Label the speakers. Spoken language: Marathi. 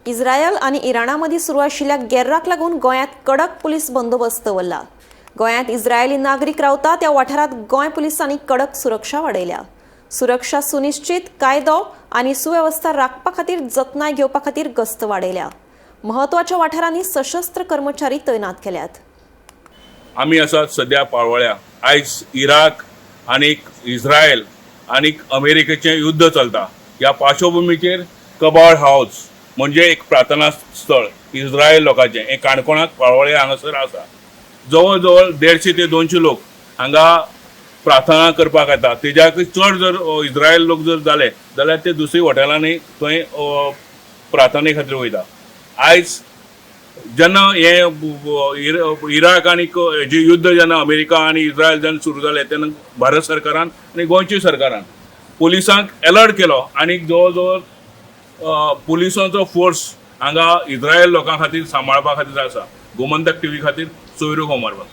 Speaker 1: इस्रायल आणि इराणामध्ये सुरू आशिल्ल्या गेर्राक लागून गोंयांत कडक पुलीस बंदोबस्त दवरला। गोंयांत इस्रायली नागरीक रावता त्या वाठारात गोंय पुलिसांनी कडक सुरक्षा वाडयल्या। सुरक्षा सुनिश्चित, कायदो आनी सुवेवस्था राखपा खातीर जतनाय घेवपा खातीर गस्त वाडयल्या। महत्वाच्या वाठारांनी सशस्त्र कर्मचारी तैनात केल्यात।
Speaker 2: आम्ही आसात सध्या पाळोळ्या। आयज इराक आनीक इस्रायल आनीक अमेरिकेचें युद्ध चलता। ह्या पार्श्वभूमीचेर कबाड हाऊस म्हणजे एक प्रार्थना स्थळ इस्रायल लोकांचें हे काणकोणांत पाळोळ्या हांगासर आसा। जवळ जवळ 150 ते 200 लोक हांगा प्रार्थना करपाक येता। तेज्याकय चड जर इस्रायल लोक जर जाले जाल्यार ते दुसरी हॉटेलांनी थंय प्रार्थने खातीर वयता। आयज जेन्ना हे इराक आनी हेजे युद्ध जेन्ना अमेरिका आनी इस्रायल जेन्ना सुरू जालें तेन्ना भारत सरकारान आनी गोंयच्या सरकारान पुलिसांक अलर्ट केलो आनी जवळ जवळ पुलिसांचो फोर्स हांगा इस्रायल लोकां खातीर सांबाळपा खातीर आसा। गोमंतक टीव्ही खातीर सोयरो कोमारवाल।